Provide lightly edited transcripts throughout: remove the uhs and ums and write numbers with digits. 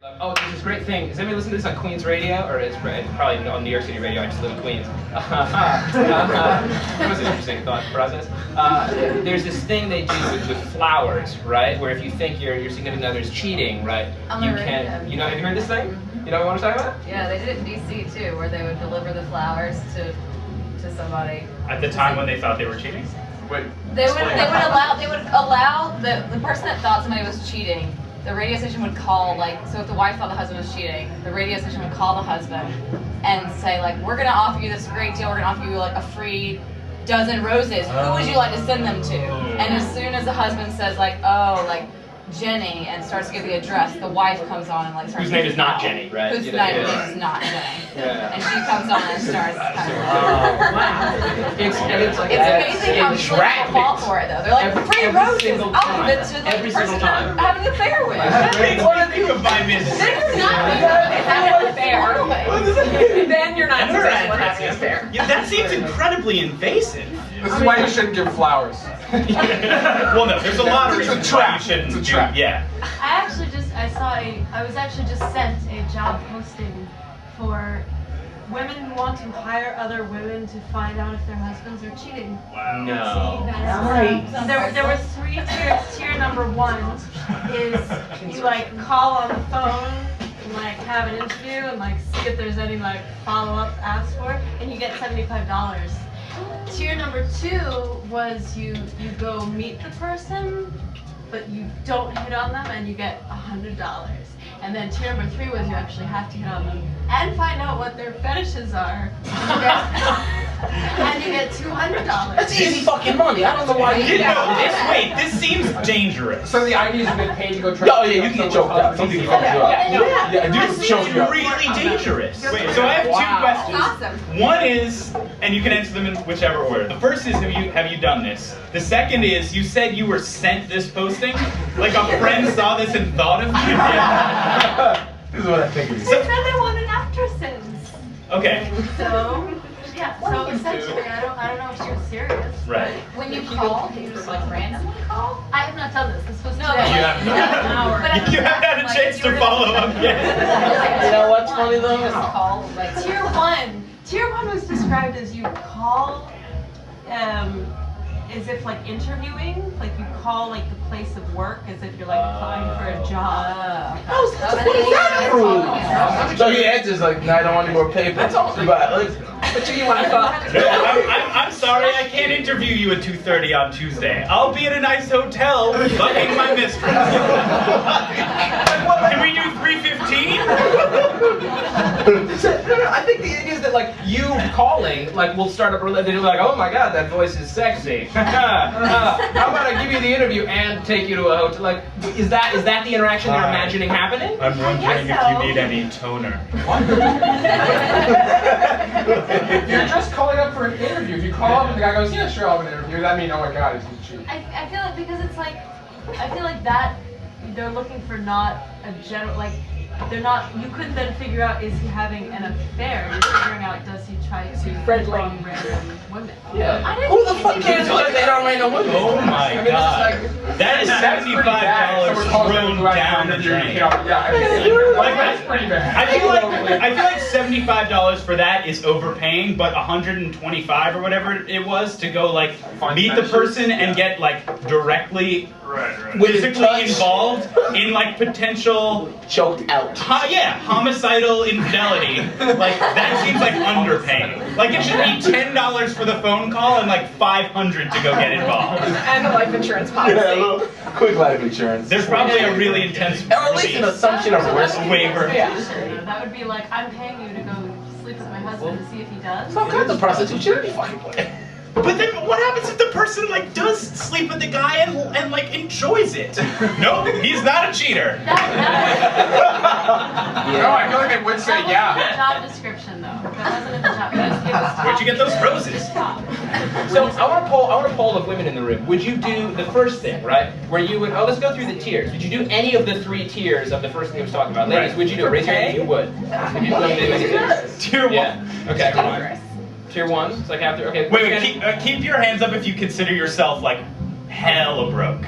Oh, there's this great thing. Does anybody listen to this on Queens radio? Or it's probably on New York City radio. I just live in Queens. It was an interesting thought process. There's this thing they do with flowers, right? Where if you think your significant other is cheating, right? You can. You know, have you heard this thing? You know what I want to talk about? Yeah, they did it in DC too, where they would deliver the flowers to somebody. At the time when they thought they were cheating? Wait. They would allow the person that thought somebody was cheating. The radio station would call, like, so if the wife thought the husband was cheating, the radio station would call the husband and say, like, we're gonna offer you this great deal. We're gonna offer you like a free dozen roses. Who would you like to send them to? And as soon as the husband says, like, oh, like Jenny, and starts to give the address, the wife comes on and like starts. Whose name is not Jenny, right? Whose name is not Jenny. Yeah. And she comes on and starts. Wow. It's amazing how people fall for it though. They're like free roses. Oh, that's just like the person I'm having an affair with. What do you think of my miss? They're not having an affair. Then you're not successful at having an affair. Yeah, that seems incredibly invasive. This is why you shouldn't give flowers. Well, no, there's a lot of reasons why you shouldn't do. Yeah. I was actually just sent a job posting for women who want to hire other women to find out if their husbands are cheating. Wow. No. There were 3 tiers. Tier number 1 is you like call on the phone and like have an interview and like see if there's any like follow-up asked for, and you get $75. Tier number 2 was you go meet the person, but you don't hit on them and you get $100. And then tier number 3 was you actually have to hit on them and find out what their fetishes are. And you get $200. That's easy fucking money. I don't know why you did that. Wait, this seems dangerous. So the idea is you get paid to go try. Oh yeah, you can get choked up. Some people get choked up. Really dangerous. Wait, so I have 2 questions. Awesome. One is, and you can answer them in whichever order. The first is, have you done this? The second is, you said you were sent this posting, like a friend saw this and thought of you. This is what I think. They said they wanted actresses. Okay. So yeah. So essentially, I don't know if she was serious. Right. When you call, do you just like randomly call? I have not done this. This was today. You haven't done an hour. You haven't had a chance to follow up yet. You know what's funny though? Just call, like, Tier 1. Tier 1 was described as you call, as if like interviewing, like you call like the place of work as if you're like applying for a job. So he answers like, no, I don't want any more paper. That's awesome. But you want to talk? I'm sorry, I can't interview you at 2:30 on Tuesday. I'll be at a nice hotel fucking my mistress. Can we do 3:15? I think the idea is that like you calling like will start up related. They'll be like, oh my god, that voice is sexy. How about I give you the interview and take you to a hotel? Like, is that the interaction they're imagining happening? I'm wondering if you need any toner. You're just calling up for an interview. If you call up and the guy goes, yeah, sure, I'll have an interview, does that mean, oh my god, he's cheating? I feel like because it's like, I feel like that they're looking for not a general, like, they're not, you couldn't then figure out, is he having an affair? You're figuring out, does he try to Friendly. wrong random women? Yeah. Who the fuck cares what they don't random women? Oh my god. That is $75 thrown down the drain. That's pretty bad. I feel like $75 for that is overpaying, but $125 or whatever it was to go like meet the person and get like directly physically involved in like potential Choked out. homicidal infidelity. Like that seems like underpaying. Like it should be $10 for the phone call and like $500 to go get involved. And the life insurance policy. Yeah, a little quick life insurance. There's probably a really intense Or at least an assumption of risk waiver. Yeah. That would be like, I'm paying you to go sleep with my husband to see if he does. Some kinds of prostitution, any fucking way. But then what happens if the person like does sleep with the guy and like enjoys it? Nope, he's not a cheater. No, I feel like they would say That wasn't yeah. the job description though. That wasn't in the job. It was Where'd you get those roses? top. So I want to poll the women in the room. Would you do the first thing, right? Where you would, let's go through the tiers. Would you do any of the 3 tiers of the first thing I was talking about? Ladies, would you do it? Raise your hand if you would. If you would do anything. Tier 1. Yeah. Okay, come on. Tier 1, it's like after, okay. Wait, keep your hands up if you consider yourself like hella broke.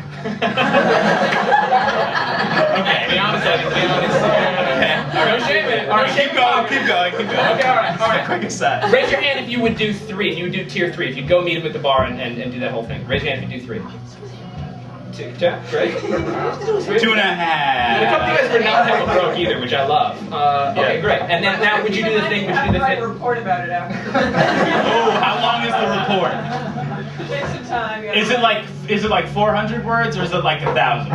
Okay, be honest, Eddie, be honest. Okay. No shame in it. All right, keep going. Okay, all right. Quick aside. Raise your hand if you would do 3. If you would do tier 3. If you go meet him at the bar and do that whole thing. Raise your hand if you do 3. 2, great. 2.5. And a couple of you guys were not that broke either, which I love. Okay, great. And then now, would you do the thing? Would you do the thing? Report about it after. Oh, how long is the report? Take some time. Is it like 400 words or is it like 1,000?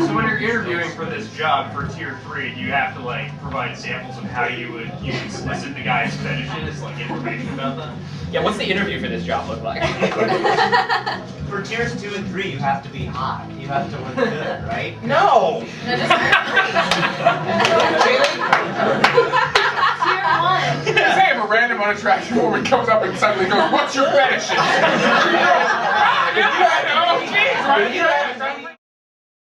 So when you're interviewing for this job for tier 3, do you have to like provide samples of how you would solicit the guy's fetishes, like information about them? Yeah, what's the interview for this job look like? For tiers 2 and 3, you have to be hot. You have to look good, right? No! No, just tier 1. Say if a random unattractive woman comes up and suddenly goes, "What's your fetish?" Oh, jeez, right?